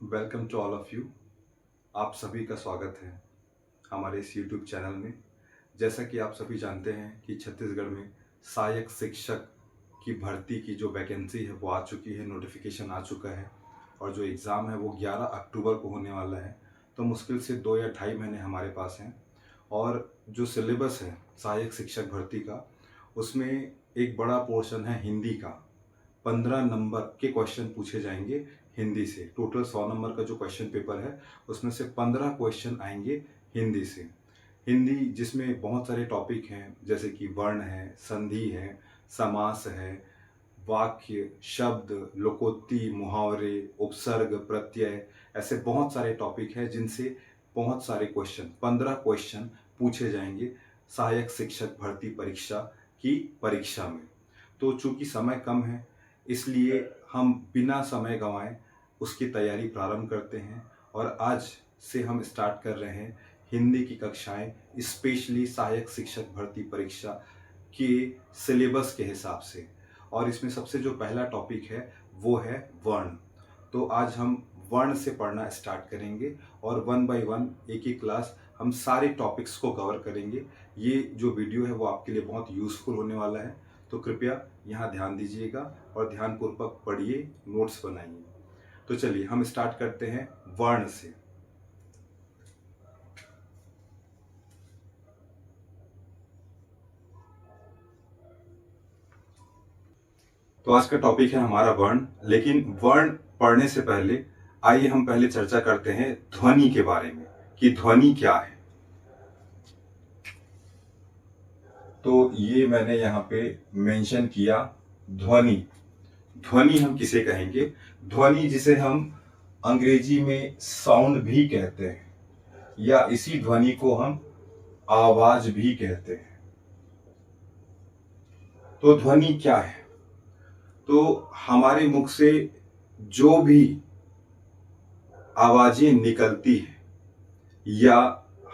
Welcome to all of you. आप सभी का स्वागत है हमारे इस यूट्यूब चैनल में। जैसा कि आप सभी जानते हैं कि छत्तीसगढ़ में सहायक शिक्षक की भर्ती की जो वैकेंसी है वो आ चुकी है, नोटिफिकेशन आ चुका है और जो एग्ज़ाम है वो 11 अक्टूबर को होने वाला है। तो मुश्किल से 2 या ढाई महीने हमारे पास हैं और जो सिलेबस है सहायक शिक्षक भर्ती का, उसमें एक बड़ा पोर्शन है हिंदी का। 15 नंबर के क्वेश्चन पूछे जाएंगे हिंदी से। टोटल 100 नंबर का जो क्वेश्चन पेपर है उसमें से 15 क्वेश्चन आएंगे हिंदी से। हिंदी जिसमें बहुत सारे टॉपिक हैं, जैसे कि वर्ण है, संधि है, समास है, वाक्य, शब्द, लोकोक्ति, मुहावरे, उपसर्ग, प्रत्यय, ऐसे बहुत सारे टॉपिक हैं जिनसे बहुत सारे क्वेश्चन 15 क्वेश्चन पूछे जाएंगे सहायक शिक्षक भर्ती परीक्षा की परीक्षा में। तो चूंकि समय कम है, इसलिए हम बिना समय गंवाए उसकी तैयारी प्रारंभ करते हैं और आज से हम स्टार्ट कर रहे हैं हिंदी की कक्षाएं, स्पेशली सहायक शिक्षक भर्ती परीक्षा के सिलेबस के हिसाब से। और इसमें सबसे जो पहला टॉपिक है वो है वर्ण। तो आज हम वर्ण से पढ़ना स्टार्ट करेंगे और वन बाय वन एक एक क्लास हम सारे टॉपिक्स को कवर करेंगे। ये जो वीडियो है वो आपके लिए बहुत यूज़फुल होने वाला है, तो कृपया यहाँ ध्यान दीजिएगा और ध्यानपूर्वक पढ़िए, नोट्स बनाइए। तो चलिए हम स्टार्ट करते हैं वर्ण से। तो आज का टॉपिक है हमारा वर्ण, लेकिन वर्ण पढ़ने से पहले आइए हम पहले चर्चा करते हैं ध्वनि के बारे में कि ध्वनि क्या है। तो ये मैंने यहाँ पे मेंशन किया ध्वनि। ध्वनि हम किसे कहेंगे? ध्वनि जिसे हम अंग्रेजी में साउंड भी कहते हैं या इसी ध्वनि को हम आवाज भी कहते हैं। तो ध्वनि क्या है? तो हमारे मुख से जो भी आवाजें निकलती है या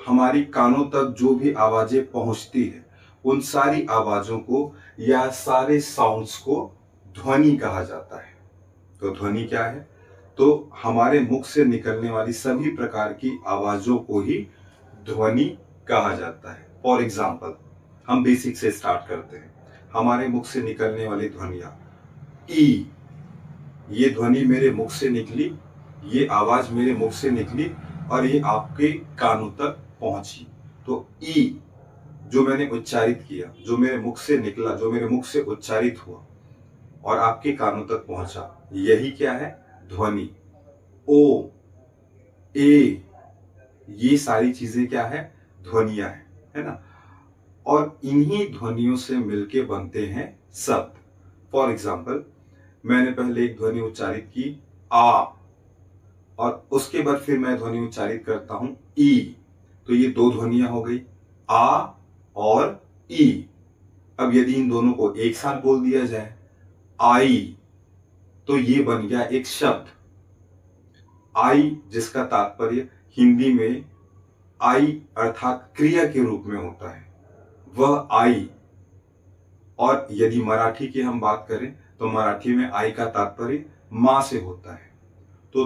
हमारी कानों तक जो भी आवाजें पहुंचती है, उन सारी आवाजों को या सारे साउंड्स को ध्वनि कहा जाता है। तो ध्वनि क्या है? तो हमारे मुख से निकलने वाली सभी प्रकार की आवाजों को ही ध्वनि कहा जाता है। फॉर एग्जाम्पल, हम बेसिक से स्टार्ट करते हैं। हमारे मुख से निकलने वाली ध्वनियां, ई, ये ध्वनि मेरे मुख से निकली, ये आवाज मेरे मुख से निकली और ये आपके कानों तक पहुंची। तो ई जो मैंने उच्चारित किया, जो मेरे मुख से निकला, जो मेरे मुख से उच्चारित हुआ और आपके कानों तक पहुंचा, यही क्या है? ध्वनि। ओ, ए, ये सारी चीजें क्या है? ध्वनियां है ना? और इन्हीं ध्वनियों से मिलके बनते हैं शब्द। फॉर एग्जाम्पल, मैंने पहले एक ध्वनि उच्चारित की आ और उसके बाद फिर मैं ध्वनि उच्चारित करता हूं ई। तो ये दो ध्वनियां हो गई, आ और ई। अब यदि इन दोनों को एक साथ बोल दिया जाए, आई, तो ये बन गया एक शब्द। आई जिसका तात्पर्य हिंदी में आई अर्थात क्रिया के रूप में होता है, वह आई। और यदि मराठी की हम बात करें तो मराठी में आई का तात्पर्य मां से होता है। तो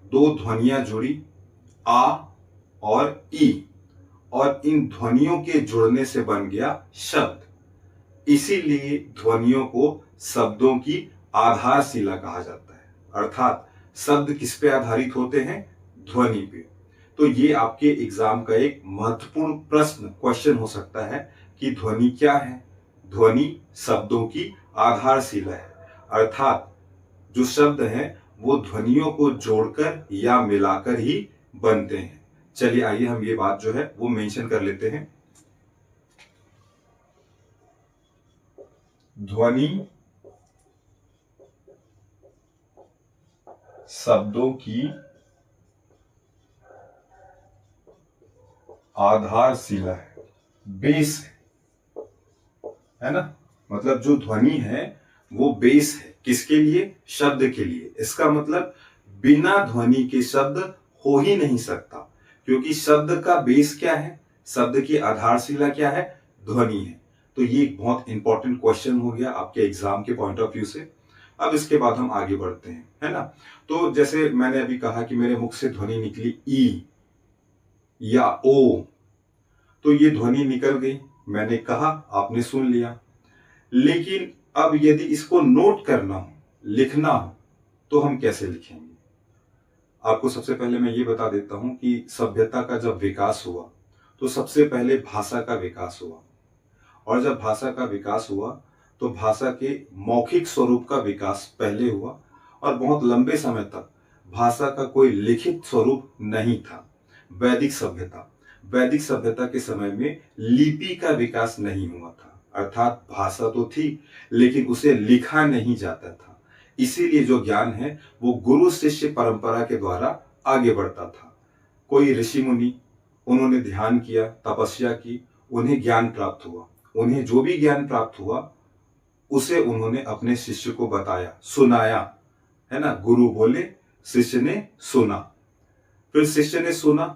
दो ध्वनियां जुड़ी, आ और ई, और इन ध्वनियों के जुड़ने से बन गया शब्द। इसीलिए ध्वनियों को शब्दों की आधारशिला कहा जाता है। अर्थात शब्द किस पे आधारित होते हैं? ध्वनि पे। तो ये आपके एग्जाम का एक महत्वपूर्ण प्रश्न, क्वेश्चन हो सकता है कि ध्वनि क्या है? ध्वनि शब्दों की आधारशिला है, अर्थात जो शब्द हैं वो ध्वनियों को जोड़कर या मिलाकर ही बनते हैं। चलिए आइए हम ये बात जो है वो मेंशन कर लेते हैं। ध्वनि शब्दों की आधारशिला है, बेस है ना? मतलब जो ध्वनि है वो बेस है, किसके लिए? शब्द के लिए। इसका मतलब बिना ध्वनि के शब्द हो ही नहीं सकता, क्योंकि शब्द का बेस क्या है? शब्द की आधारशिला क्या है? ध्वनि है। तो ये एक बहुत इंपॉर्टेंट क्वेश्चन हो गया आपके एग्जाम के पॉइंट ऑफ व्यू से। अब इसके बाद हम आगे बढ़ते हैं, है ना। तो जैसे मैंने अभी कहा कि मेरे मुख से ध्वनि निकली ई या ओ, तो ये ध्वनि निकल गई, मैंने कहा, आपने सुन लिया। लेकिन अब यदि इसको नोट करना हो, लिखना हो, तो हम कैसे लिखेंगे? आपको सबसे पहले मैं ये बता देता हूं कि सभ्यता का जब विकास हुआ तो सबसे पहले भाषा का विकास हुआ, और जब भाषा का विकास हुआ तो भाषा के मौखिक स्वरूप का विकास पहले हुआ, और बहुत लंबे समय तक भाषा का कोई लिखित स्वरूप नहीं था। वैदिक सभ्यता के समय में लिपि का विकास नहीं हुआ था, अर्थात भाषा तो थी लेकिन उसे लिखा नहीं जाता था। इसीलिए जो ज्ञान है वो गुरु शिष्य परंपरा के द्वारा आगे बढ़ता था। कोई ऋषि मुनि, उन्होंने ध्यान किया, तपस्या की, उन्हें ज्ञान प्राप्त हुआ, उन्हें जो भी ज्ञान प्राप्त हुआ उसे उन्होंने अपने शिष्य को बताया, सुनाया, है ना। गुरु बोले, शिष्य ने सुना, फिर शिष्य ने सुना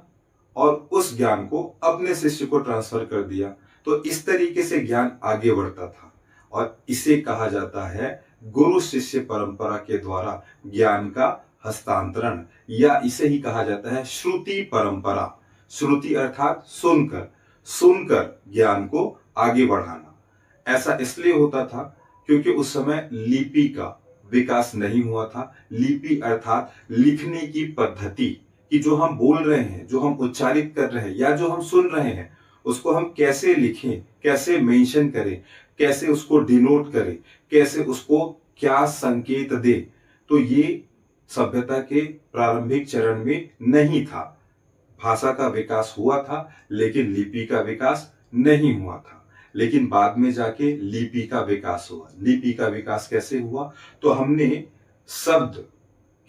और उस ज्ञान को अपने शिष्य को ट्रांसफर कर दिया। तो इस तरीके से ज्ञान आगे बढ़ता था, और इसे कहा जाता है गुरु शिष्य परंपरा के द्वारा ज्ञान का हस्तांतरण, या इसे ही कहा जाता है श्रुति परंपरा। श्रुति अर्थात सुनकर, सुनकर ज्ञान को आगे बढ़ाना। ऐसा इसलिए होता था क्योंकि उस समय लिपि का विकास नहीं हुआ था। लिपि अर्थात लिखने की पद्धति, कि जो हम बोल रहे हैं, जो हम उच्चारित कर रहे हैं या जो हम सुन रहे हैं, उसको हम कैसे लिखें, कैसे मेंशन करें, कैसे उसको डिनोट करें, कैसे उसको क्या संकेत दे, तो ये सभ्यता के प्रारंभिक चरण में नहीं था। भाषा का विकास हुआ था लेकिन लिपि का विकास नहीं हुआ था। लेकिन बाद में जाके लिपि का विकास हुआ। लिपि का विकास कैसे हुआ? तो हमने शब्द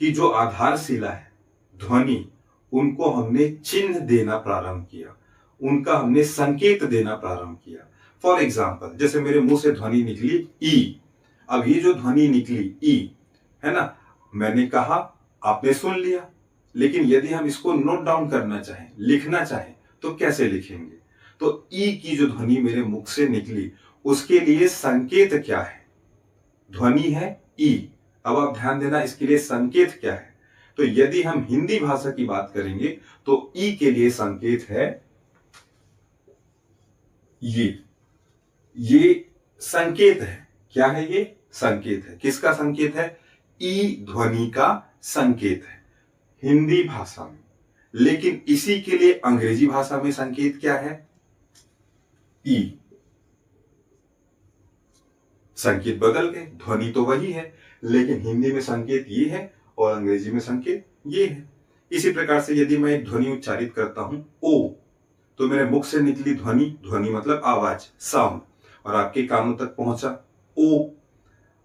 की जो आधारशिला है, ध्वनि, उनको हमने चिन्ह देना प्रारंभ किया, उनका हमने संकेत देना प्रारंभ किया। फॉर एग्जाम्पल, जैसे मेरे मुंह से ध्वनि निकली ई। अब ये जो ध्वनि निकली ई, है ना, मैंने कहा, आपने सुन लिया। लेकिन यदि हम इसको नोट डाउन करना चाहें, लिखना चाहें, तो कैसे लिखेंगे? तो ई की जो ध्वनि मेरे मुख से निकली, उसके लिए संकेत क्या है? ध्वनि है ई। अब आप ध्यान देना, इसके लिए संकेत क्या है? तो यदि हम हिंदी भाषा की बात करेंगे तो ई के लिए संकेत है ये संकेत है। क्या है ये? संकेत है। किसका संकेत है? ई ध्वनि का संकेत है हिंदी भाषा में। लेकिन इसी के लिए अंग्रेजी भाषा में संकेत क्या है? ई। संकेत बदल गए, ध्वनि तो वही है, लेकिन हिंदी में संकेत ये है और अंग्रेजी में संकेत ये है। इसी प्रकार से यदि मैं एक ध्वनि उच्चारित करता हूं ओ, तो मेरे मुख से निकली ध्वनि, ध्वनि मतलब आवाज, साउंड, और आपके कानों तक पहुंचा ओ।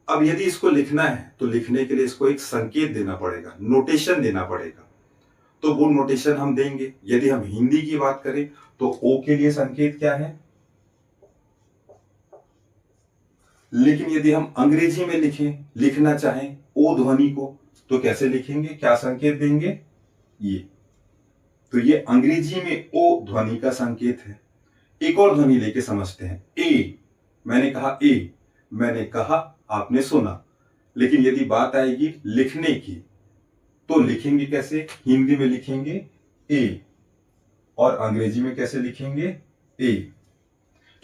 अब यदि इसको लिखना है तो लिखने के लिए इसको एक संकेत देना पड़ेगा, नोटेशन देना पड़ेगा। तो वो नोटेशन हम देंगे। यदि हम हिंदी की बात करें तो ओ के लिए संकेत क्या है? लेकिन यदि हम अंग्रेजी में लिखना चाहें ओ ध्वनि को, तो कैसे लिखेंगे? क्या संकेत देंगे? ये। तो ये अंग्रेजी में ओ ध्वनि का संकेत है। एक और ध्वनि लेके समझते हैं, ए। मैंने कहा ए, मैंने कहा, आपने सुना। लेकिन यदि बात आएगी लिखने की, तो लिखेंगे कैसे? हिंदी में लिखेंगे ए और अंग्रेजी में कैसे लिखेंगे? ए।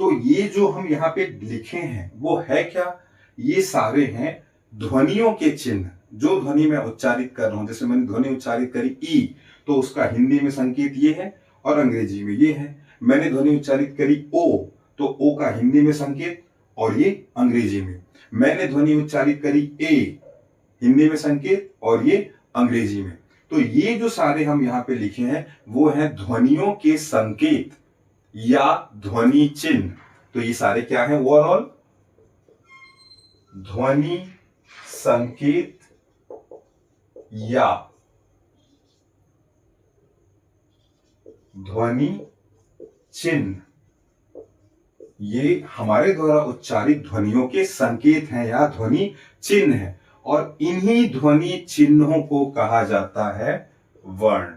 तो ये जो हम यहाँ पे लिखे हैं वो है क्या? ये सारे हैं ध्वनियों के चिन्ह। जो ध्वनि मैं उच्चारित कर रहा हूं, जैसे मैंने ध्वनि उच्चारित करी ई, तो उसका हिंदी में संकेत ये है और अंग्रेजी में ये है। मैंने ध्वनि उच्चारित करी ओ, तो ओ का हिंदी में संकेत और ये अंग्रेजी में। मैंने ध्वनि उच्चारित करी ए, हिंदी में संकेत और ये अंग्रेजी में। तो ये जो सारे हम यहाँ पे लिखे हैं वो है ध्वनियों के संकेत या ध्वनि चिन्ह। तो ये सारे क्या है? ओवरऑल ध्वनि संकेत या ध्वनि चिन्ह, ये हमारे द्वारा उच्चारित ध्वनियों के संकेत हैं या ध्वनि चिन्ह है। और इन्हीं ध्वनि चिन्हों को कहा जाता है वर्ण।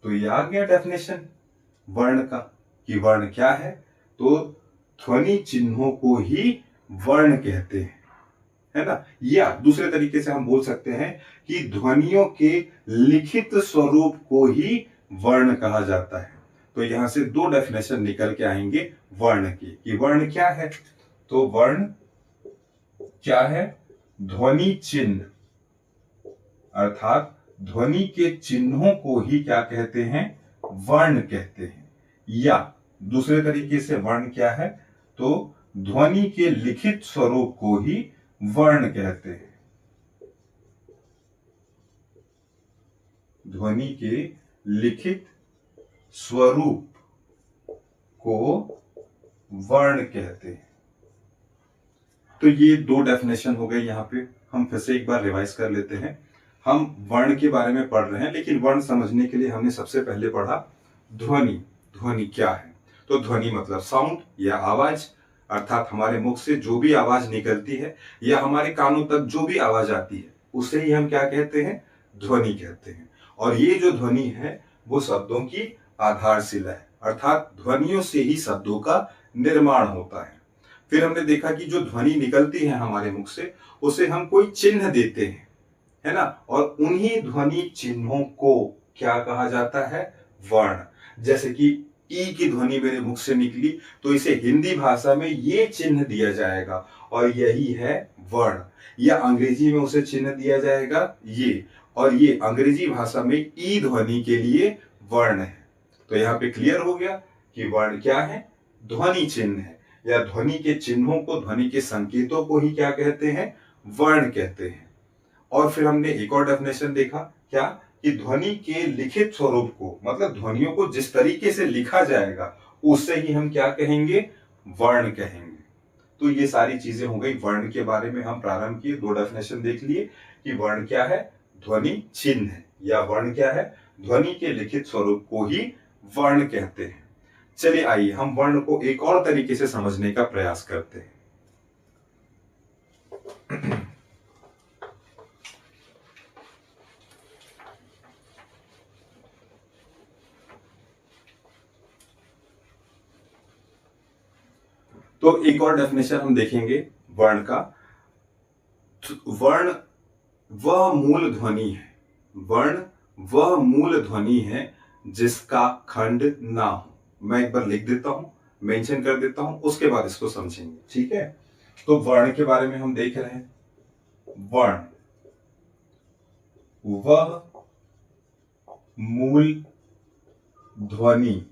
तो ये आ गया डेफिनेशन वर्ण का, कि वर्ण क्या है? तो ध्वनि चिन्हों को ही वर्ण कहते हैं। है ना। या दूसरे तरीके से हम बोल सकते हैं कि ध्वनियों के लिखित स्वरूप को ही वर्ण कहा जाता है। तो यहां से दो डेफिनेशन निकल के आएंगे वर्ण की, कि वर्ण क्या है। तो वर्ण क्या है, ध्वनि चिन्ह, अर्थात ध्वनि के चिन्हों को ही क्या कहते हैं, वर्ण कहते हैं। या दूसरे तरीके से वर्ण क्या है, तो ध्वनि के लिखित स्वरूप को ही वर्ण कहते हैं। ध्वनि के लिखित स्वरूप को वर्ण कहते हैं। तो ये दो डेफिनेशन हो गए। यहां पे हम फिर से एक बार रिवाइज कर लेते हैं। हम वर्ण के बारे में पढ़ रहे हैं, लेकिन वर्ण समझने के लिए हमने सबसे पहले पढ़ा ध्वनि। ध्वनि क्या है, तो ध्वनि मतलब साउंड या आवाज, अर्थात हमारे मुख से जो भी आवाज निकलती है या हमारे कानों तक जो भी आवाज आती है उसे ही हम क्या कहते हैं, ध्वनि कहते हैं। और ये जो ध्वनि है वो शब्दों की आधारशिला है, अर्थात ध्वनियों से ही शब्दों का निर्माण होता है। फिर हमने देखा कि जो ध्वनि निकलती है हमारे मुख से उसे हम कोई चिन्ह देते हैं, है ना। और उन्हीं ध्वनि चिन्हों को क्या कहा जाता है, वर्ण। जैसे कि ई की ध्वनि मेरे मुख से निकली तो इसे हिंदी भाषा में ये चिन्ह दिया जाएगा और यही है वर्ण। या अंग्रेजी में उसे चिन्ह दिया जाएगा ये, और ये अंग्रेजी भाषा में ई ध्वनि के लिए वर्ण है। तो यहाँ पे क्लियर हो गया कि वर्ण क्या है, ध्वनि चिन्ह है, या ध्वनि के चिन्हों को, ध्वनि के संकेतों को ही क्या कहते हैं, वर्ण कहते हैं। और फिर हमने एक और डेफिनेशन देखा, क्या, कि ध्वनि के लिखित स्वरूप को, मतलब ध्वनियों को जिस तरीके से लिखा जाएगा उससे ही हम क्या कहेंगे, वर्ण कहेंगे। तो ये सारी चीजें हो गई वर्ण के बारे में। हम प्रारंभ किए, दो डेफिनेशन देख लिए कि वर्ण क्या है, ध्वनि चिन्ह है, या वर्ण क्या है, ध्वनि के लिखित स्वरूप को ही वर्ण कहते हैं। चलिए आइए हम वर्ण को एक और तरीके से समझने का प्रयास करते हैं। तो एक और डेफिनेशन हम देखेंगे वर्ण का। वर्ण वह मूल ध्वनि है, वर्ण वह मूल ध्वनि है जिसका खंड ना हो। मैं एक बार लिख देता हूं, मेंशन कर देता हूं, उसके बाद इसको समझेंगे, ठीक है। तो वर्ण के बारे में हम देख रहे हैं, वर्ण वह मूल ध्वनि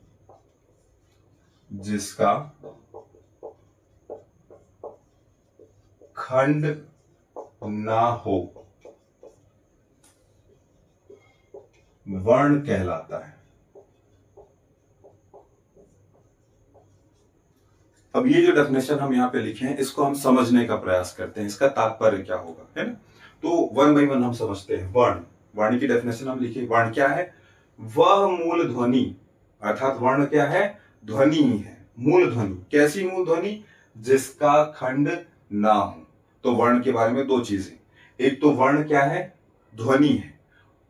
जिसका खंड ना हो वर्ण कहलाता है। अब ये जो डेफिनेशन हम यहां पे लिखे हैं इसको हम समझने का प्रयास करते हैं, इसका तात्पर्य क्या होगा, है ना। तो वन बाई वन हम समझते हैं। वर्ण, वर्ण की डेफिनेशन हम लिखे, वर्ण क्या है, वह मूल ध्वनि, अर्थात वर्ण क्या है, ध्वनि ही है, मूल ध्वनि। कैसी मूल ध्वनि, जिसका खंड ना हो। तो वर्ण के बारे में दो चीजें, एक तो वर्ण क्या है, ध्वनि है,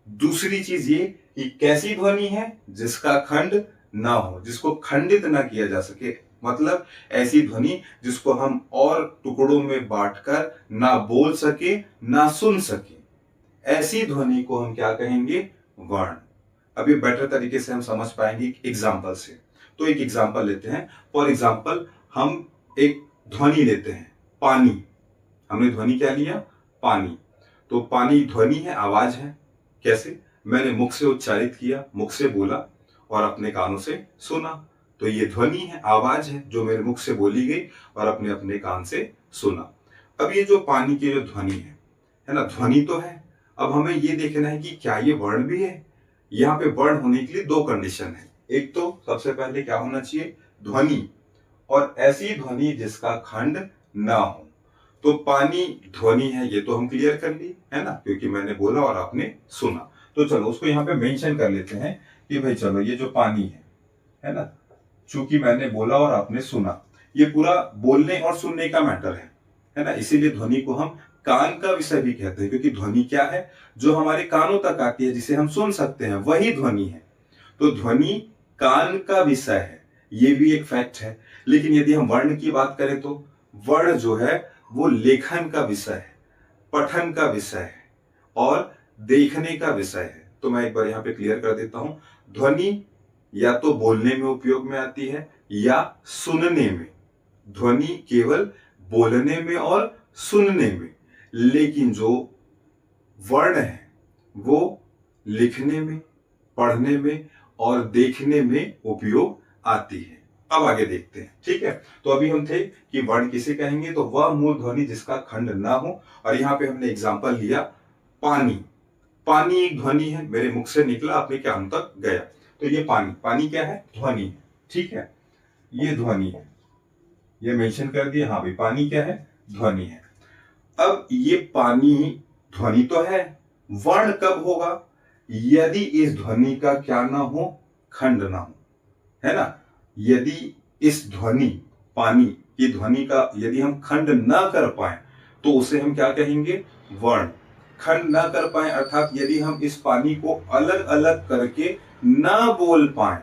दूसरी चीज ये कि कैसी ध्वनि है, जिसका खंड ना हो, जिसको खंडित ना किया जा सके। मतलब ऐसी ध्वनि जिसको हम और टुकड़ों में बांटकर ना बोल सके ना सुन सके, ऐसी ध्वनि को हम क्या कहेंगे, वर्ण। अभी बेटर तरीके से हम समझ पाएंगे एग्जाम्पल से। तो एक एग्जाम्पल लेते हैं। फॉर एग्जाम्पल हम एक ध्वनि लेते हैं, पानी। हमने ध्वनि क्या लिया, पानी। तो पानी ध्वनि है, आवाज है। कैसे, मैंने मुख से उच्चारित किया, मुख से बोला और अपने कानों से सुना, तो ये ध्वनि है, आवाज है जो मेरे मुख से बोली गई और अपने अपने कान से सुना। अब ये जो पानी की जो ध्वनि है ना, ध्वनि तो है। अब हमें ये देखना है कि क्या ये वर्ण भी है। यहाँ पे वर्ण होने के लिए दो कंडीशन है। एक तो सबसे पहले क्या होना चाहिए, ध्वनि, और ऐसी ध्वनि जिसका खंड ना हो। तो पानी ध्वनि है, ये तो हम क्लियर कर ली, है ना, क्योंकि मैंने बोला और आपने सुना। तो चलो उसको यहाँ पे मेंशन कर लेते हैं कि भाई चलो ये जो पानी है ना, चूंकि मैंने बोला और आपने सुना, ये पूरा बोलने और सुनने का मैटर है ना। इसीलिए ध्वनि को हम कान का विषय भी कहते हैं, क्योंकि ध्वनि क्या है, जो हमारे कानों तक आती है, जिसे हम सुन सकते हैं, वही ध्वनि है। तो ध्वनि कान का विषय है, ये भी एक फैक्ट है। लेकिन यदि हम वर्ण की बात करें तो वर्ण जो है वो लेखन का विषय है, पठन का विषय है और देखने का विषय है। तो मैं एक बार यहाँ पे क्लियर कर देता हूं, ध्वनि या तो बोलने में उपयोग में आती है या सुनने में। ध्वनि केवल बोलने में और सुनने में, लेकिन जो वर्ण है वो लिखने में, पढ़ने में और देखने में उपयोग आती है। अब आगे देखते हैं, ठीक है। तो अभी हम थे कि वर्ण किसे कहेंगे, तो वह मूल ध्वनि जिसका खंड ना हो। और यहाँ पे हमने एग्जांपल लिया पानी। पानी एक ध्वनि है, मेरे मुख से निकला अपने कान तक गया, तो ये पानी, पानी क्या है, ध्वनि है, ठीक है, ये ध्वनि है, ये मेंशन कर दिया, हाँ भाई पानी क्या है, ध्वनि है। अब ये पानी ध्वनि तो है, वर्ण कब होगा, यदि इस ध्वनि का क्या ना हो, खंड ना हो, है ना। यदि इस ध्वनि, पानी की ध्वनि का यदि हम खंड ना कर पाए तो उसे हम क्या कहेंगे, वर्ण। खंड ना कर पाए अर्थात यदि हम इस पानी को अलग अलग करके ना बोल पाए,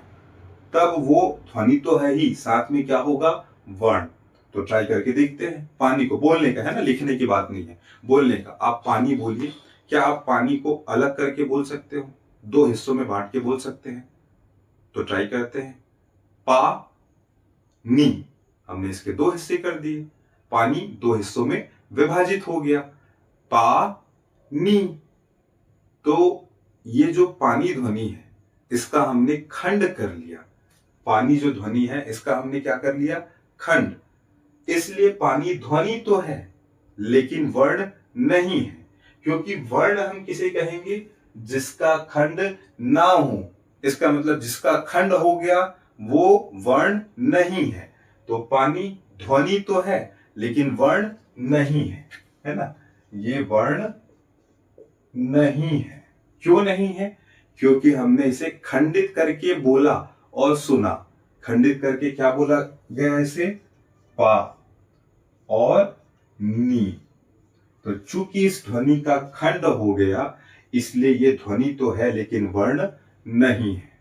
तब वो ध्वनि तो है ही, साथ में क्या होगा, वर्ण। तो ट्राई करके देखते हैं। पानी को बोलने का है ना, लिखने की बात नहीं है, बोलने का। आप पानी बोलिए, क्या आप पानी को अलग करके बोल सकते हो, दो हिस्सों में बांट के बोल सकते हैं? तो ट्राई करते हैं। पा नी, हमने इसके दो हिस्से कर दिए, पानी दो हिस्सों में विभाजित हो गया, पा नी। तो ये जो पानी ध्वनि है इसका हमने खंड कर लिया। पानी जो ध्वनि है इसका हमने क्या कर लिया, खंड। इसलिए पानी ध्वनि तो है लेकिन वर्ण नहीं है, क्योंकि वर्ण हम किसे कहेंगे, जिसका खंड ना हो। इसका मतलब जिसका खंड हो गया वो वर्ण नहीं है। तो पानी ध्वनि तो है लेकिन वर्ण नहीं है ना, ये वर्ण नहीं है। क्यों नहीं है, क्योंकि हमने इसे खंडित करके बोला और सुना। खंडित करके क्या बोला गया, इसे पा और नी। तो चूंकि इस ध्वनि का खंड हो गया इसलिए ये ध्वनि तो है लेकिन वर्ण नहीं है।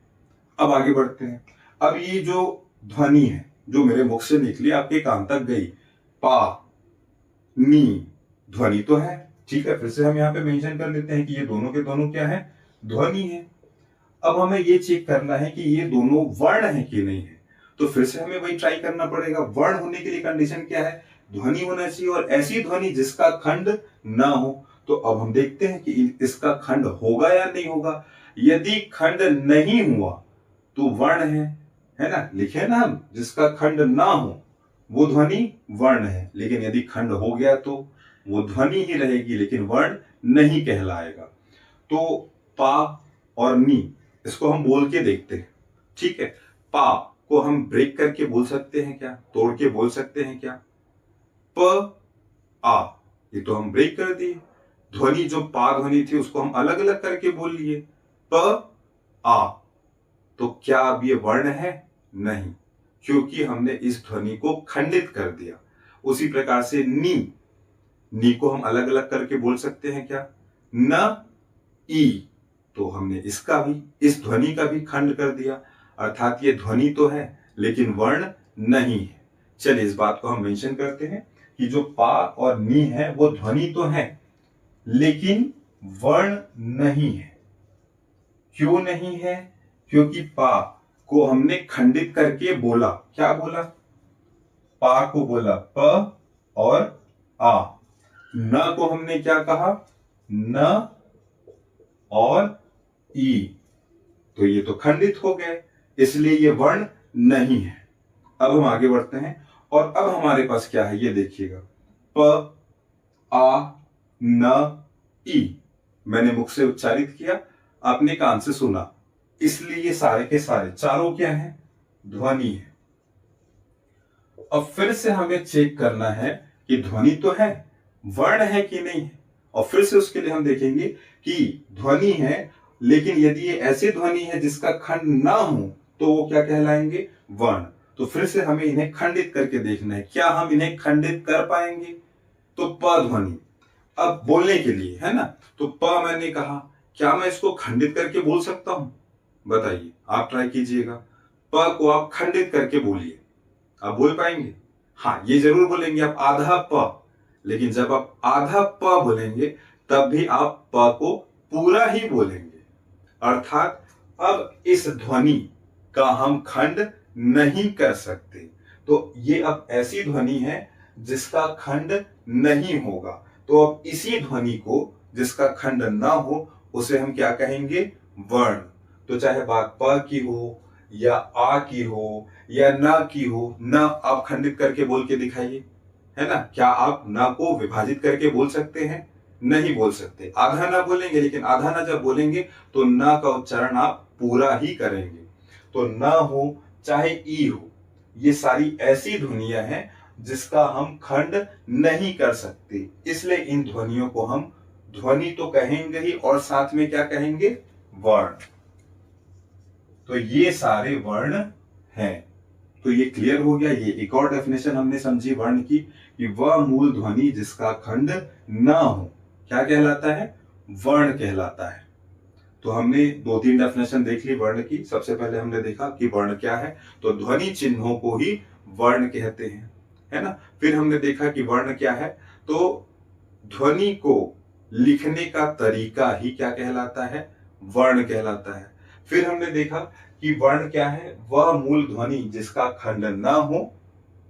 अब आगे बढ़ते हैं। अब ये जो ध्वनि है जो मेरे मुख से निकली आपके कान तक गई, पा नी, ध्वनि तो है, ठीक है। फिर से हम यहाँ पे मेंशन कर लेते हैं कि ये दोनों के दोनों क्या है, ध्वनि है। अब हमें ये चेक करना है कि ये दोनों वर्ण है कि नहीं है। तो फिर से हमें वही ट्राई करना पड़ेगा। वर्ण होने के लिए कंडीशन क्या है, ध्वनि होना चाहिए और ऐसी ध्वनि जिसका खंड ना हो। तो अब हम देखते हैं कि इसका खंड होगा या नहीं होगा। यदि खंड नहीं हुआ तो वर्ण है ना, लिखे ना हम, जिसका खंड ना हो वो ध्वनि वर्ण है, लेकिन यदि खंड हो गया तो वो ध्वनि ही रहेगी लेकिन वर्ण नहीं कहलाएगा। तो पा और नी, इसको हम बोल के देखते हैं, ठीक है। पा को हम ब्रेक करके बोल सकते हैं क्या, तोड़ के बोल सकते हैं क्या, प आ, ये तो हम ब्रेक कर दिए। ध्वनि जो पा ध्वनि थी उसको हम अलग अलग करके बोल लिए, प आ। तो क्या अब ये वर्ण है, नहीं, क्योंकि हमने इस ध्वनि को खंडित कर दिया। उसी प्रकार से नी, नी को हम अलग अलग करके बोल सकते हैं क्या, न ई। तो हमने इसका भी, इस ध्वनि का भी खंड कर दिया, अर्थात ये ध्वनि तो है लेकिन वर्ण नहीं है। चलिए इस बात को हम मेंशन करते हैं कि जो पा और नी है वो ध्वनि तो है लेकिन वर्ण नहीं है। क्यों नहीं है, क्योंकि पा को हमने खंडित करके बोला, क्या बोला, पा को बोला प और आ। न को हमने क्या कहा, न और ई। तो ये तो खंडित हो गए, इसलिए ये वर्ण नहीं है। अब हम आगे बढ़ते हैं और अब हमारे पास क्या है ये देखिएगा, प आ न ई। मैंने मुख से उच्चारित किया, आपने कान से सुना, इसलिए ये सारे के सारे चारों क्या हैं, ध्वनि है। अब फिर से हमें चेक करना है कि ध्वनि तो है, वर्ण है कि नहीं है। और फिर से उसके लिए हम देखेंगे कि ध्वनि है लेकिन यदि ये ऐसी ध्वनि है जिसका खंड ना हो तो वो क्या कहलाएंगे, वर्ण। तो फिर से हमें इन्हें खंडित करके देखना है, क्या हम इन्हें खंडित कर पाएंगे। तो प ध्वनि, अब बोलने के लिए है ना, तो प मैंने कहा, क्या मैं इसको खंडित करके बोल सकता हूं, बताइए, आप ट्राई कीजिएगा। प को आप खंडित करके बोलिए, आप बोल पाएंगे, हाँ ये जरूर बोलेंगे आप, आधा प, लेकिन जब आप आधा प बोलेंगे तब भी आप प को पूरा ही बोलेंगे। अर्थात अब इस ध्वनि का हम खंड नहीं कर सकते। तो ये अब ऐसी ध्वनि है जिसका खंड नहीं होगा। तो अब इसी ध्वनि को जिसका खंड ना हो उसे हम क्या कहेंगे? वर्ण। तो चाहे बात प की हो या आ की हो या ना की हो, ना आप खंडित करके बोल के दिखाइए, है ना। क्या आप ना को विभाजित करके बोल सकते हैं? नहीं बोल सकते। आधा ना बोलेंगे, लेकिन आधा ना जब बोलेंगे तो ना का उच्चारण आप पूरा ही करेंगे। तो ना हो चाहे ई हो, ये सारी ऐसी ध्वनियां हैं जिसका हम खंड नहीं कर सकते। इसलिए इन ध्वनियों को हम ध्वनि तो कहेंगे ही और साथ में क्या कहेंगे? वर्ण। तो ये सारे वर्ण हैं। तो ये क्लियर हो गया। ये एक और डेफिनेशन हमने समझी वर्ण की, कि वह मूल ध्वनि जिसका खंड ना हो क्या कहलाता है? वर्ण कहलाता है। तो हमने 2-3 डेफिनेशन देख ली वर्ण की। सबसे पहले हमने देखा कि वर्ण क्या है, तो ध्वनि चिन्हों को ही वर्ण कहते हैं, है ना। फिर हमने देखा कि वर्ण क्या है, तो ध्वनि को लिखने का तरीका ही क्या कहलाता है? वर्ण कहलाता है। फिर हमने देखा कि वर्ण क्या है, वह मूल ध्वनि जिसका खंड ना हो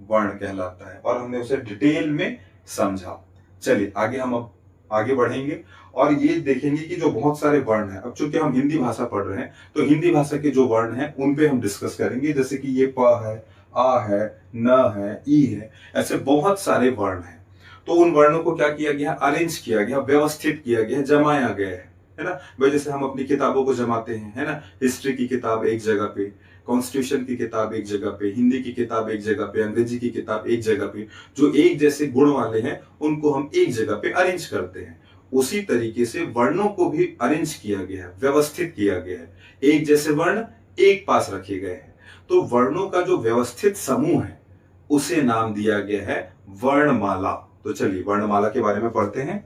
वर्ण कहलाता है, और हमने उसे डिटेल में समझा। चलिए आगे हम अब आगे बढ़ेंगे और ये देखेंगे कि जो बहुत सारे वर्ण हैं, अब चूंकि हम हिंदी भाषा पढ़ रहे हैं तो हिंदी भाषा के जो वर्ण हैं उन पे हम डिस्कस करेंगे। जैसे कि ये प है, आ है, न है, ई है, ऐसे बहुत सारे वर्ण हैं। तो उन वर्णों को क्या किया गया? अरेंज किया गया, व्यवस्थित किया गया, जमाया गया है ना। भाई जैसे हम अपनी किताबों को जमाते हैं, है ना। हिस्ट्री की किताब एक जगह पे, कॉन्स्टिट्यूशन की किताब एक जगह पे, हिंदी की किताब एक जगह पे, अंग्रेजी की किताब एक जगह पे, जो एक जैसे गुण वाले हैं उनको हम एक जगह पे अरेंज करते हैं। उसी तरीके से वर्णों को भी अरेंज किया गया है, व्यवस्थित किया गया है। एक जैसे वर्ण एक पास रखे गए हैं। तो वर्णों का जो व्यवस्थित समूह है उसे नाम दिया गया है वर्णमाला। तो चलिए वर्णमाला के बारे में पढ़ते हैं।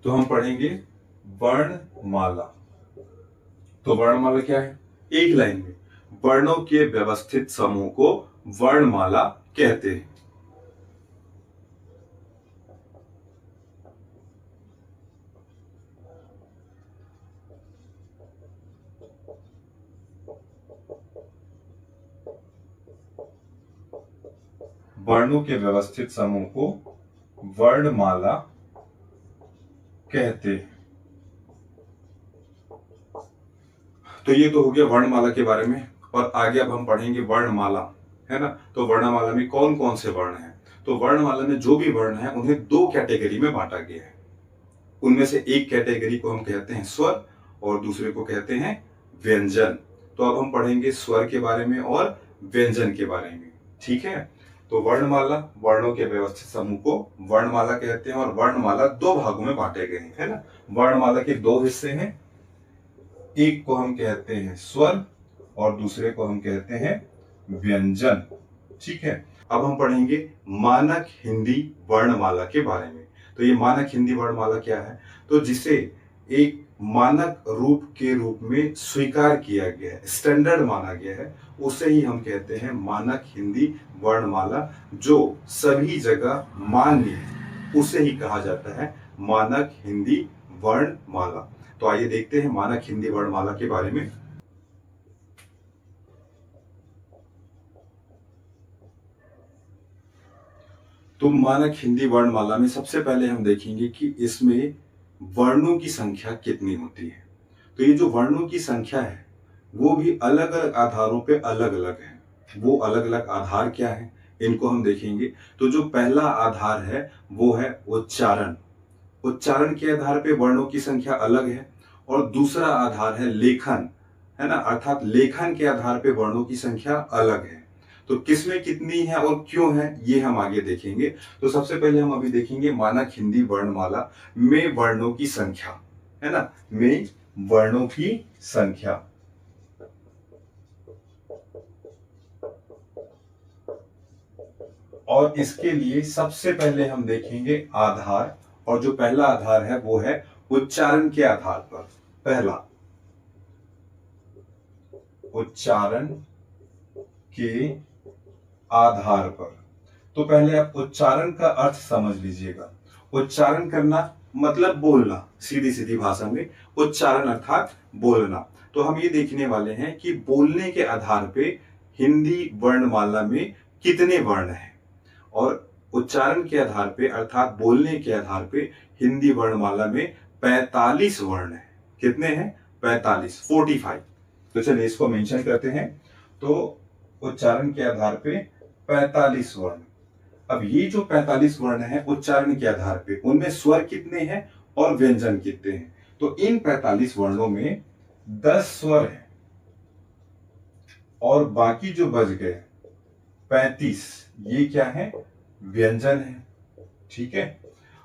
तो हम पढ़ेंगे वर्णमाला। तो वर्णमाला क्या है? एक लाइन में वर्णों के व्यवस्थित समूह को वर्णमाला कहते हैं। वर्णों के व्यवस्थित समूह को वर्णमाला कहते हैं। तो ये तो हो गया वर्णमाला के बारे में, और आगे अब हम पढ़ेंगे वर्णमाला, है ना। तो वर्णमाला में कौन कौन से वर्ण हैं? तो वर्णमाला में जो भी वर्ण है उन्हें 2 कैटेगरी में बांटा गया है। उनमें से एक कैटेगरी को हम कहते हैं स्वर और दूसरे को कहते हैं व्यंजन। तो अब हम पढ़ेंगे स्वर के बारे में और व्यंजन के बारे में, ठीक है। तो वर्णमाला, वर्णों के व्यवस्थित समूह को वर्णमाला कहते हैं, और वर्णमाला 2 भागों में बांटे गए हैं, है ना। वर्णमाला के 2 हिस्से हैं, एक को हम कहते हैं स्वर और दूसरे को हम कहते हैं व्यंजन, ठीक है। अब हम पढ़ेंगे मानक हिंदी वर्णमाला के बारे में। तो ये मानक हिंदी वर्णमाला क्या है? तो जिसे एक मानक रूप के रूप में स्वीकार किया गया है, स्टैंडर्ड माना गया है, उसे ही हम कहते हैं मानक हिंदी वर्णमाला। जो सभी जगह मान्य है उसे ही कहा जाता है मानक हिंदी वर्णमाला। तो आइए देखते हैं मानक हिंदी वर्णमाला के बारे में। तो मानक हिंदी वर्णमाला में सबसे पहले हम देखेंगे कि इसमें वर्णों की संख्या कितनी होती है। तो ये जो वर्णों की संख्या है वो भी अलग अलग आधारों पे अलग अलग है। वो अलग अलग आधार क्या है इनको हम देखेंगे। तो जो पहला आधार है वो है उच्चारण। उच्चारण के आधार पे वर्णों की संख्या अलग है। और दूसरा आधार है लेखन, है ना। अर्थात लेखन के आधार पे वर्णों की संख्या अलग है। तो किसमें कितनी है और क्यों है ये हम आगे देखेंगे। तो सबसे पहले हम अभी देखेंगे मानक हिंदी वर्णमाला में वर्णों की संख्या, है ना, में वर्णों की संख्या। और इसके लिए सबसे पहले हम देखेंगे आधार, और जो पहला आधार है वो है उच्चारण के आधार पर, पहला उच्चारण के आधार पर। तो पहले आप उच्चारण का अर्थ समझ लीजिएगा। उच्चारण करना मतलब बोलना, सीधी सीधी भाषा में उच्चारण अर्थात बोलना। तो हम ये देखने वाले हैं कि बोलने के आधार पे हिंदी वर्णमाला में कितने वर्ण हैं, और उच्चारण के आधार पे अर्थात बोलने के आधार पे हिंदी वर्णमाला में 45 वर्ण हैं। कितने हैं? 45, 45। तो चलिए इसको मेंशन करते हैं। तो उच्चारण के आधार पे 45 वर्ण। अब ये जो 45 वर्ण है उच्चारण के आधार पे, उनमें स्वर कितने हैं और व्यंजन कितने हैं? तो इन 45 वर्णों में 10 स्वर हैं और बाकी जो बच गए 35, ये क्या है? व्यंजन है। ठीक है,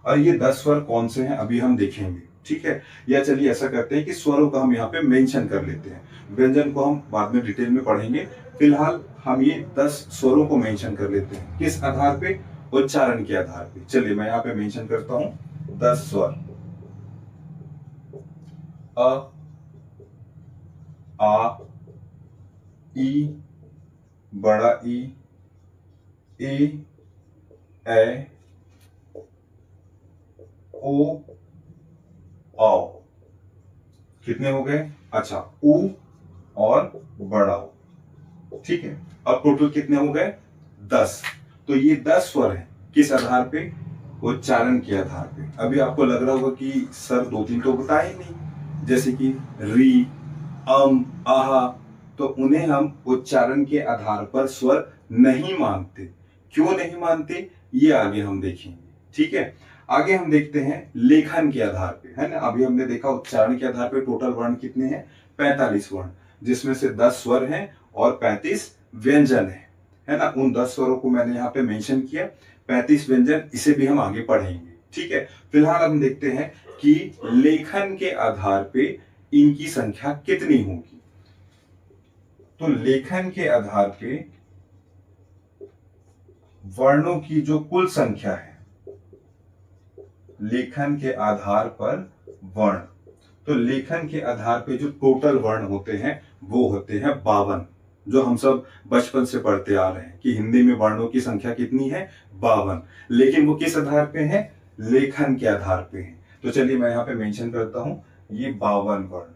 और ये 10 स्वर कौन से हैं अभी हम देखेंगे। ठीक है, या चलिए ऐसा करते हैं कि स्वरों का हम यहाँ पे मेंशन कर लेते हैं, व्यंजन को हम बाद में डिटेल में पढ़ेंगे। फिलहाल हम ये 10 स्वरों को मेंशन कर लेते हैं। किस आधार पे? उच्चारण के आधार पे। चलिए मैं यहाँ पे मेंशन करता हूं 10 स्वर। अ, आ, ई, बड़ा ई, ए, ओ, औ। कितने हो गए? अच्छा, उ और बड़ा उ। ठीक है, अब टोटल कितने हो गए? 10। तो ये 10 स्वर हैं। किस आधार पे? उच्चारण के आधार पे। अभी आपको लग रहा होगा कि सर 2-3 तो बताए नहीं, जैसे कि री, आहा। तो उन्हें हम उच्चारण के आधार पर स्वर नहीं मानते। क्यों नहीं मानते, ये आगे हम देखेंगे। ठीक है, आगे हम देखते हैं लेखन के आधार पे, है ना। अभी हमने देखा उच्चारण के आधार पे टोटल वर्ण कितने हैं? 45 वर्ण, जिसमें से 10 स्वर हैं और 35 व्यंजन है ना। उन 10 स्वरों को मैंने यहाँ पे मेंशन किया, 35 व्यंजन, इसे भी हम आगे पढ़ेंगे। ठीक है, फिलहाल हम देखते हैं कि लेखन के आधार पे इनकी संख्या कितनी होगी। तो लेखन के आधार पे वर्णों की जो कुल संख्या है, लेखन के आधार पर वर्ण, तो लेखन के आधार पे जो टोटल वर्ण होते हैं वो होते हैं 52, जो हम सब बचपन से पढ़ते आ रहे हैं कि हिंदी में वर्णों की संख्या कितनी है? 52। लेकिन वो किस आधार पे है? लेखन के आधार पे है। तो चलिए मैं यहाँ पे मेंशन करता हूं ये 52 वर्ण।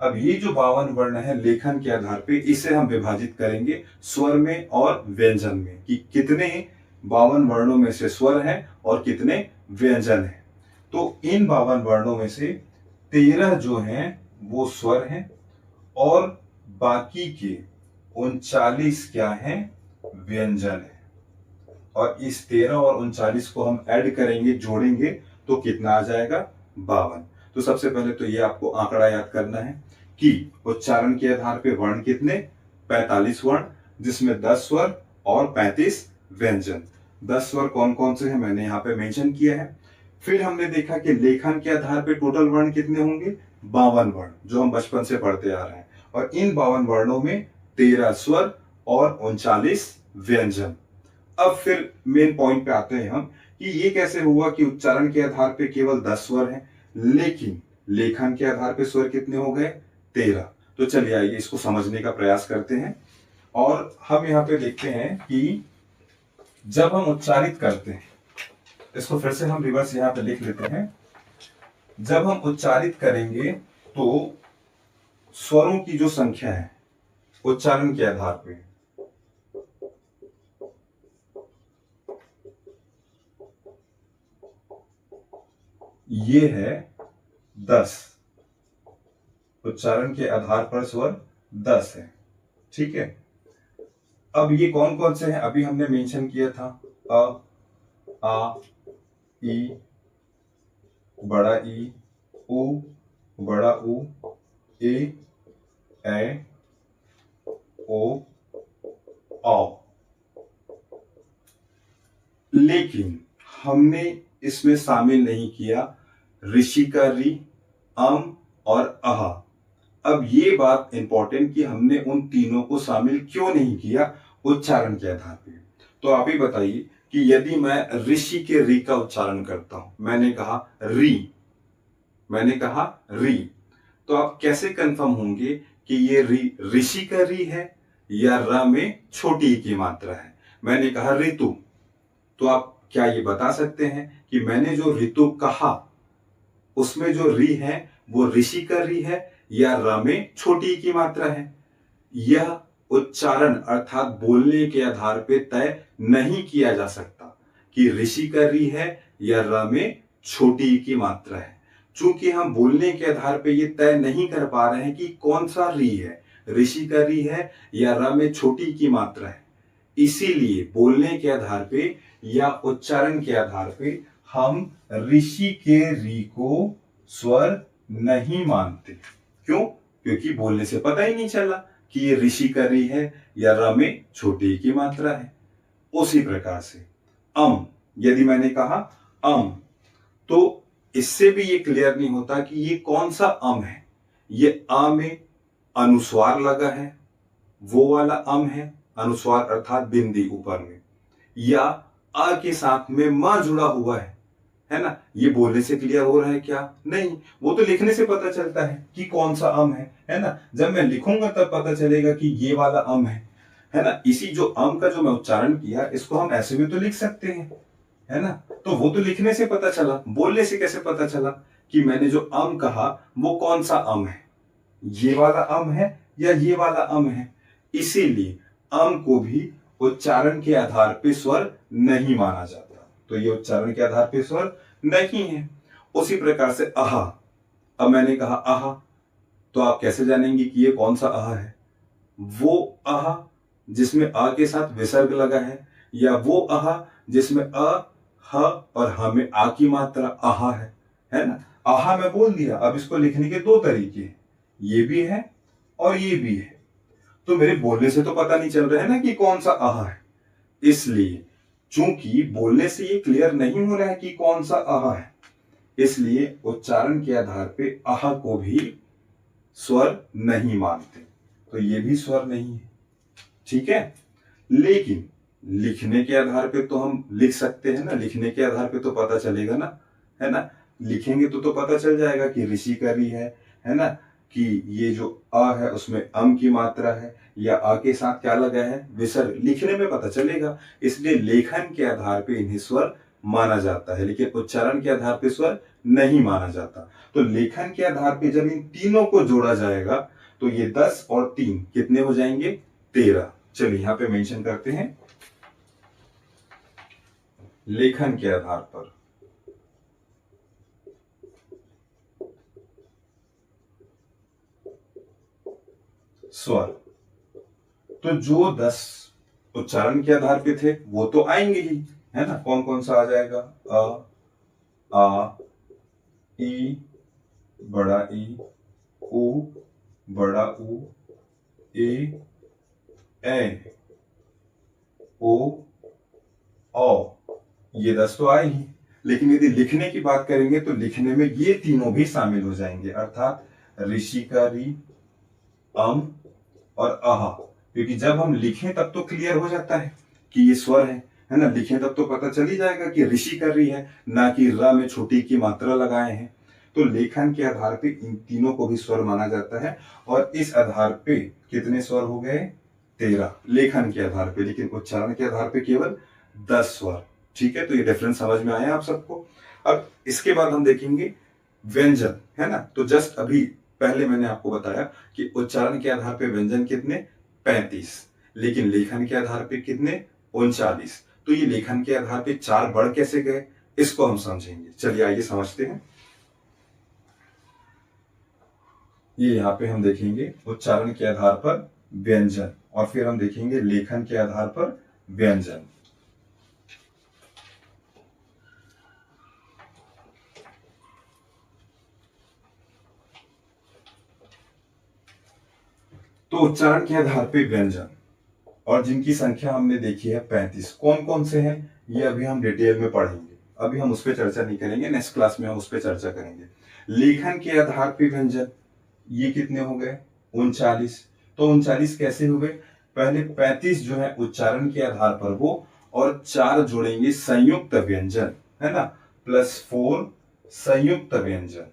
अब ये जो 52 वर्ण है लेखन के आधार पे, इसे हम विभाजित करेंगे स्वर में और व्यंजन में, कि कितने 52 वर्णों में से स्वर हैं और कितने व्यंजन हैं। तो इन 52 वर्णों में से 13 जो हैं वो स्वर हैं और बाकी के 39 क्या हैं? व्यंजन है। और इस 13 और 39 को हम ऐड करेंगे, जोड़ेंगे, तो कितना आ जाएगा? 52। तो सबसे पहले तो ये आपको आंकड़ा याद करना है कि उच्चारण के आधार पे वर्ण कितने? 45 वर्ण, जिसमें 10 स्वर और 35 व्यंजन। 10 स्वर कौन कौन से हैं मैंने यहाँ पे मेंशन किया है। फिर हमने देखा कि लेखन के आधार पे टोटल वर्ण कितने होंगे? 52 वर्ण, जो हम बचपन से पढ़ते आ रहे हैं। और इन 52 वर्णों में 13 स्वर और 39 व्यंजन। अब फिर मेन पॉइंट पे आते हैं हम कि ये कैसे हुआ कि उच्चारण के आधार पे केवल 10 स्वर हैं, लेकिन लेखन के आधार पे स्वर कितने हो गए? 13। तो चलिए आइए इसको समझने का प्रयास करते हैं। और हम यहाँ पे देखते हैं कि जब हम उच्चारित करते हैं, इसको फिर से हम रिवर्स यहाँ पे लिख लेते हैं। जब हम उच्चारित करेंगे तो स्वरों की जो संख्या है उच्चारण के आधार पे, ये है 10। उच्चारण के आधार पर स्वर 10 है। ठीक है, अब ये कौन कौन से हैं? अभी हमने मेंशन किया था अ, आ, ई, बड़ा ई, उ, बड़ा उ, ए, ओ, औ। लेकिन हमने इसमें शामिल नहीं किया ऋषि का री, और अहा। अब ये बात इंपॉर्टेंट कि हमने उन तीनों को शामिल क्यों नहीं किया उच्चारण के आधार पे। तो आप ही बताइए कि यदि मैं ऋषि के री का उच्चारण करता हूं, मैंने कहा री, मैंने कहा री। तो आप कैसे कंफर्म होंगे कि ये री ऋषि का री है या र में छोटी ई की मात्रा है? मैंने कहा ऋतु। तो आप क्या ये बता सकते हैं कि मैंने जो ऋतु कहा उसमें जो री है वो ऋषि का री है या र में छोटी ई की मात्रा है? यह उच्चारण अर्थात बोलने के आधार पे तय नहीं किया जा सकता कि ऋषि का री है या र में छोटी ई की मात्रा है। चूंकि हम बोलने के आधार पे ये तय नहीं कर पा रहे हैं कि कौन सा री है, ऋषि का री है या र में छोटी ई की मात्रा है, इसीलिए बोलने के आधार पे या उच्चारण के आधार पे हम ऋषि के री को स्वर नहीं मानते। क्यों? क्योंकि बोलने से पता ही नहीं चला कि ये ऋषि का री है या र में छोटी ई की मात्रा है। उसी प्रकार से यदि मैंने कहा तो इससे भी ये क्लियर नहीं होता कि ये कौन सा है। ये में अनुस्वार लगा है, वो वाला है, अनुस्वार अर्थात बिंदी ऊपर में, या अ के साथ में म जुड़ा हुआ है ना? ये बोलने से क्लियर हो रहा है क्या? नहीं, वो तो लिखने से पता चलता है कि कौन सा है ना? जब मैं लिखूंगा तब पता चलेगा कि ये वाला है ना? इसी जो का जो मैं उच्चारण किया इसको हम ऐसे भी तो लिख सकते हैं, है ना? तो वो तो लिखने से पता चला, बोलने से कैसे पता चला कि मैंने जो कहा वो कौन सा है? ये वाला है या ये वाला है? इसीलिए को भी उच्चारण के आधार पे स्वर नहीं माना जाता। तो ये उच्चारण के आधार पे स्वर नहीं है। उसी प्रकार से आहा। अब मैंने कहा आहा, तो आप कैसे जानेंगे कि ये कौन सा आहा है? वो आहा जिसमें आ के साथ विसर्ग लगा है, या वो आहा जिसमें अ, ह और ह में आ की मात्रा आहा है ना? आहा मैं बोल दिया। अब इसको लिखने के दो तरीके हैं, ये भी है और ये भी है। तो मेरे बोलने से तो पता नहीं चल रहा है ना कि कौन सा आहा है। इसलिए चूंकि बोलने से ये क्लियर नहीं हो रहा है कि कौन सा आहा है, इसलिए उच्चारण के आधार पे आहा को भी स्वर नहीं मानते। तो ये भी स्वर नहीं है, ठीक है? लेकिन लिखने के आधार पे तो हम लिख सकते हैं ना, लिखने के आधार पे तो पता चलेगा ना, है ना? लिखेंगे तो पता चल जाएगा कि ऋषि का री है ना? कि ये जो अ है उसमें की मात्रा है, या आ के साथ क्या लगा है, विसर्ग। लिखने में पता चलेगा, इसलिए लेखन के आधार पे इन्हें स्वर माना जाता है, लेकिन उच्चारण के आधार पे स्वर नहीं माना जाता। तो लेखन के आधार पे जब इन तीनों को जोड़ा जाएगा तो ये 10 और 3 कितने हो जाएंगे? 13। चलिए यहां पे मेंशन करते हैं, लेखन के आधार पर स्वर। तो जो 10 उच्चारण के आधार पे थे वो तो आएंगे ही, है ना? कौन कौन सा आ जाएगा? अ, आ, ई, बड़ा ई, उ, बड़ा उ, ए, ओ, औ। ये 10 तो आए ही। लेकिन यदि लिखने की बात करेंगे तो लिखने में ये तीनों भी शामिल हो जाएंगे, अर्थात ऋषि का री, और आहा। क्योंकि जब हम लिखें तब तो क्लियर हो जाता है कि ये स्वर है ना? लिखें तब तो पता चल ही जाएगा कि ऋषि कर रही है, ना कि र में छोटी की मात्रा लगाए हैं। तो लेखन के आधार पे इन तीनों को भी स्वर माना जाता है, और इस आधार पे कितने स्वर हो गए? 13 लेखन के आधार पे, लेकिन उच्चारण के आधार पे केवल 10 स्वर। ठीक है? तो ये डिफरेंस समझ में आया आप सबको? अब इसके बाद हम देखेंगे व्यंजन, है ना? तो जस्ट अभी पहले मैंने आपको बताया कि उच्चारण के आधार पे व्यंजन कितने? 35, लेकिन लेखन के आधार पे कितने? 39। तो ये लेखन के आधार पे 4 बढ़ कैसे गए, इसको हम समझेंगे। चलिए आइए समझते हैं। ये यहाँ पे हम देखेंगे उच्चारण के आधार पर व्यंजन, और फिर हम देखेंगे लेखन के आधार पर व्यंजन। तो उच्चारण के आधार पे व्यंजन, और जिनकी संख्या हमने देखी है 35, कौन कौन से हैं ये अभी हम डिटेल में पढ़ेंगे। अभी हम उस पर चर्चा नहीं करेंगे, नेक्स्ट क्लास में हम उस पर चर्चा करेंगे। लेखन के आधार पे व्यंजन ये कितने हो गए? 39। तो 39 कैसे हुए? पहले 35 जो है उच्चारण के आधार पर वो, और 4 जोड़ेंगे संयुक्त व्यंजन, है ना? +4 संयुक्त व्यंजन,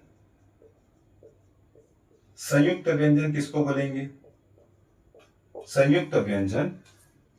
संयुक्त व्यंजन किसको बोलेंगे? संयुक्त व्यंजन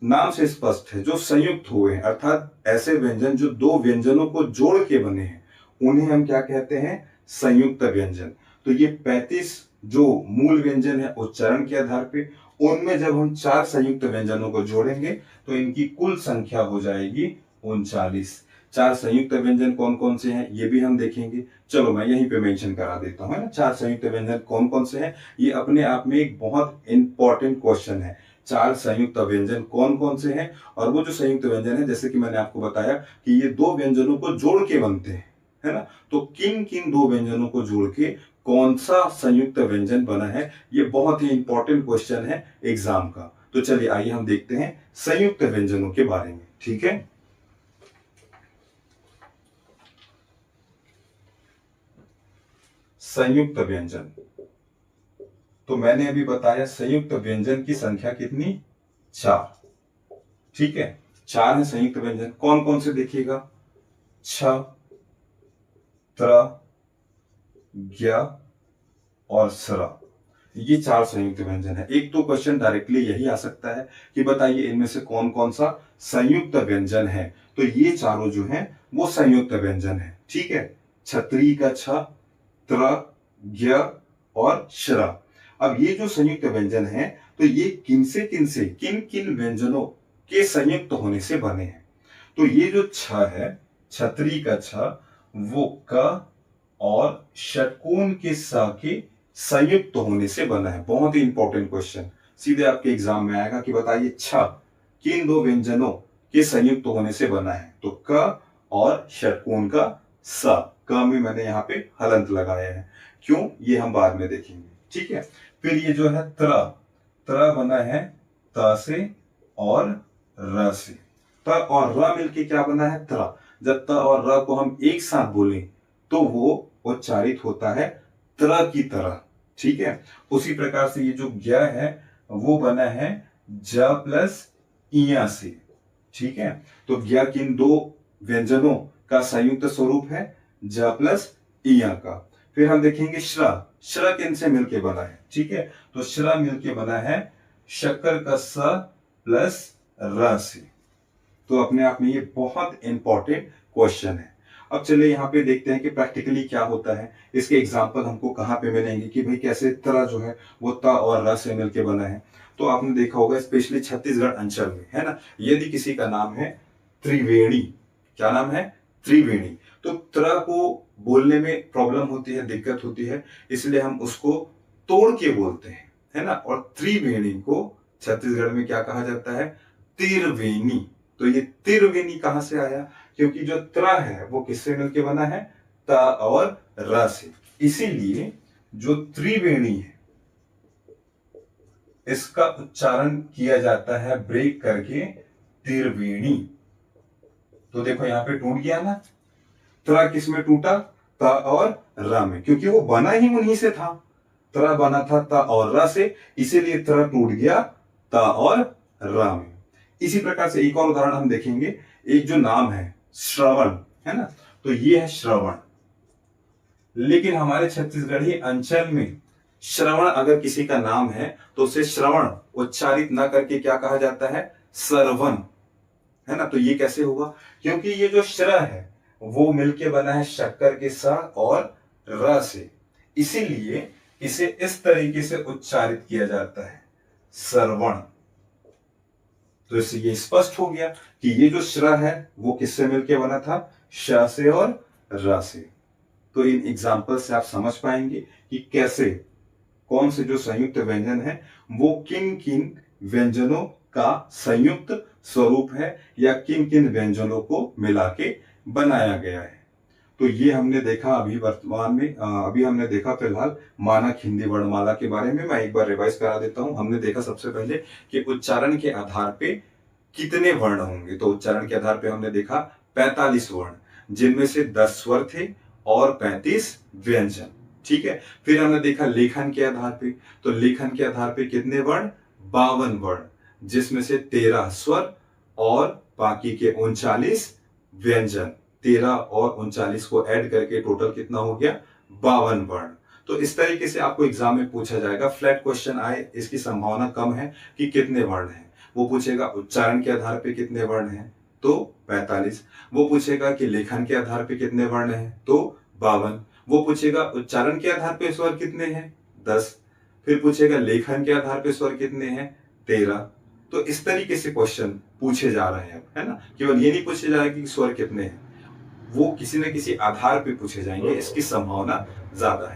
नाम से स्पष्ट है, जो संयुक्त हुए, अर्थात ऐसे व्यंजन जो दो व्यंजनों को जोड़ के बने हैं, उन्हें हम क्या कहते हैं? संयुक्त व्यंजन। तो ये 35 जो मूल व्यंजन है उच्चारण के आधार पे, उनमें जब हम 4 संयुक्त व्यंजनों को जोड़ेंगे तो इनकी कुल संख्या हो जाएगी 39। 4 संयुक्त व्यंजन कौन कौन से हैं ये भी हम देखेंगे। चलो मैं यहीं पे मेंशन करा देता हूं, है ना। 4 संयुक्त व्यंजन कौन कौन से हैं, ये अपने आप में एक बहुत इंपॉर्टेंट क्वेश्चन है। 4 संयुक्त व्यंजन कौन कौन से हैं, और वो जो संयुक्त व्यंजन है, जैसे कि मैंने आपको बताया कि ये दो व्यंजनों को जोड़ के बनते हैं, है ना। तो किन किन दो व्यंजनों को जोड़ के कौन सा संयुक्त व्यंजन बना है, ये बहुत ही इंपॉर्टेंट क्वेश्चन है एग्जाम का। तो चलिए आइए हम देखते हैं संयुक्त व्यंजनों के बारे में, ठीक है। संयुक्त व्यंजन, तो मैंने अभी बताया संयुक्त व्यंजन की संख्या कितनी? 4, ठीक है। 4 है संयुक्त व्यंजन। कौन कौन से देखिएगा? छ, त्र, ज्ञ और स्र, ये 4 संयुक्त व्यंजन है। एक तो क्वेश्चन डायरेक्टली यही आ सकता है कि बताइए इनमें से कौन कौन सा संयुक्त व्यंजन है। तो ये चारों जो हैं वो संयुक्त व्यंजन है, ठीक है। छतरी का छ, त्र, ज्ञ और श्र। अब ये जो संयुक्त व्यंजन है, तो ये किन किन व्यंजनों के संयुक्त होने से बने हैं। तो ये जो छ है, छतरी का छ, वो क और षटकोण के स के संयुक्त होने से बना है। बहुत ही इंपॉर्टेंट क्वेश्चन, सीधे आपके एग्जाम में आएगा कि बताइए छ किन दो व्यंजनों के संयुक्त होने से बना है। तो क और षटकोण का स, क में मैंने यहाँ पे हलंत लगाया है, क्यों ये हम बाद में देखेंगे, ठीक है। फिर ये जो है त्र, त्र बना है त से और र से। त और र मिलके क्या बना है? त्र। जब त और र को हम एक साथ बोलें तो वो उच्चारित होता है त्र की तरह, ठीक है। उसी प्रकार से ये जो ज्ञ है वो बना है ज प्लस इया से, ठीक है। तो ज्ञ किन दो व्यंजनों का संयुक्त स्वरूप है? ज प्लस इया का। फिर हम देखेंगे श्र, श्र किन से मिलके बना है, ठीक है। तो श्र मिलके बना है शक्कर का स प्लस र से। तो अपने आप में ये बहुत इंपॉर्टेंट क्वेश्चन है। अब चलिए यहाँ पे देखते हैं कि प्रैक्टिकली क्या होता है, इसके एग्जाम्पल हमको कहाँ पे मिलेंगे कि भाई कैसे त्र जो है वो त और र से मिलके बना है। तो आपने देखा होगा स्पेशली छत्तीसगढ़ अंचल में, है ना, यदि किसी का नाम है त्रिवेणी, क्या नाम है? त्रिवेणी, तो त्र को बोलने में प्रॉब्लम होती है, दिक्कत होती है, इसलिए हम उसको तोड़ के बोलते हैं, है ना। और त्रिवेणी को छत्तीसगढ़ में क्या कहा जाता है? तिरवेणी। तो ये तिरवेणी कहां से आया? क्योंकि जो त्र है वो किससे मिलके बना है? त और र से। इसीलिए जो त्रिवेणी है इसका उच्चारण किया जाता है ब्रेक करके तिरवेणी। तो देखो यहां पे टूट गया ना, त्र किस में टूटा? त और र में, क्योंकि वो बना ही उन्हीं से था। त्र बना था त और र से, इसीलिए त्र टूट गया त और र में। इसी प्रकार से एक और उदाहरण हम देखेंगे। एक जो नाम है श्रवण, है ना, तो ये है श्रवण, लेकिन हमारे छत्तीसगढ़ी अंचल में श्रवण अगर किसी का नाम है तो उसे श्रवण उच्चारित ना करके क्या कहा जाता है? सरवन, है ना। तो ये कैसे होगा? क्योंकि ये जो श्र है वो मिलके बना है शक्कर के स और र से, इसीलिए इसे इस तरीके से उच्चारित किया जाता है, सरवण। तो इससे ये स्पष्ट हो गया कि ये जो श्र है वो किससे मिलके बना था? श से और र से। तो इन एग्जाम्पल से आप समझ पाएंगे कि कैसे कौन से जो संयुक्त व्यंजन है वो किन किन व्यंजनों का संयुक्त स्वरूप है या किन किन व्यंजनों को मिला के बनाया गया है। तो ये हमने देखा अभी वर्तमान में, अभी हमने देखा फिलहाल मानक हिंदी वर्णमाला के बारे में। मैं एक बार रिवाइज करा देता हूं। हमने देखा सबसे पहले कि उच्चारण के आधार पे कितने वर्ण होंगे। तो उच्चारण के आधार पे हमने देखा 45 वर्ण, जिनमें से 10 स्वर थे और 35 व्यंजन, ठीक है। फिर हमने देखा लेखन के आधार पे, तो लेखन के आधार पे कितने वर्ण? 52 वर्ण, जिसमें से 13 स्वर और बाकी के 39 व्यंजन। 13 और 39 को ऐड करके टोटल कितना हो गया? 52 वर्ण। तो इस तरीके से आपको एग्जाम में पूछा जाएगा। फ्लैट क्वेश्चन आए इसकी संभावना कम है कि कितने वर्ण हैं। वो पूछेगा उच्चारण के आधार पे कितने वर्ण हैं, तो 45। वो पूछेगा कि लेखन के आधार पे कितने वर्ण हैं, तो 52। वो पूछेगा उच्चारण के आधार पे स्वर कितने हैं, 10। फिर पूछेगा लेखन के आधार पे स्वर कितने हैं, 13। तो इस तरीके से क्वेश्चन पूछे जा रहे हैं, है ना। केवल ये नहीं पूछे जा रहे कि स्वर कितने हैं, वो किसी न किसी आधार पे पूछे जाएंगे, इसकी संभावना ज्यादा है।